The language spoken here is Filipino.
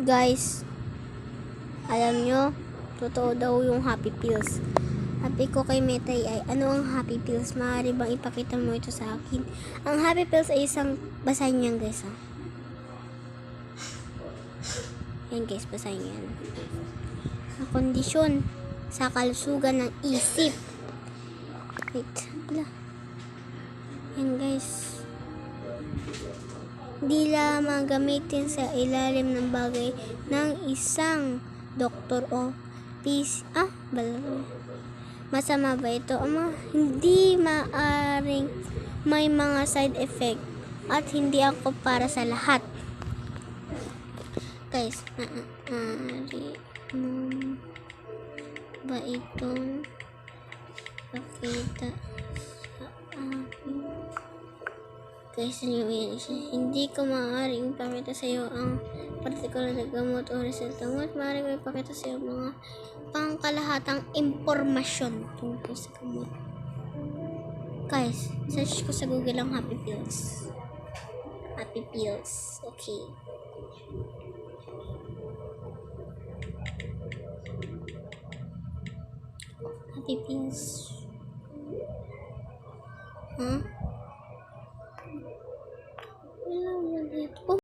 Guys, alam nyo, totoo daw yung happy pills. Sabi ko kay Metay ay, ano ang happy pills? Maaari bang ipakita mo ito sa akin? Ang happy pills ay isang, basahin niyan guys ha. Yan guys, basahin yan. Ang kondisyon sa kalusugan ng isip. Wait, wala. Yan guys. Hindi lamang gamitin sa ilalim ng bagay ng isang doktor o masama ba ito? Hindi maaring may mga side effect at hindi ako para sa lahat. Guys, maaari mo ba itong pakita sa akin? Guys, hindi ko maaaring ipakita sa iyo ang partikular na gamot o resulta. Maaari ko ipakita sa iyo mga pangkalahatang impormasyon tungkol sa gamot. Guys, search ko sa Google ang happy pills. Happy pills. Okay. Happy pills. Huh? Wala dito.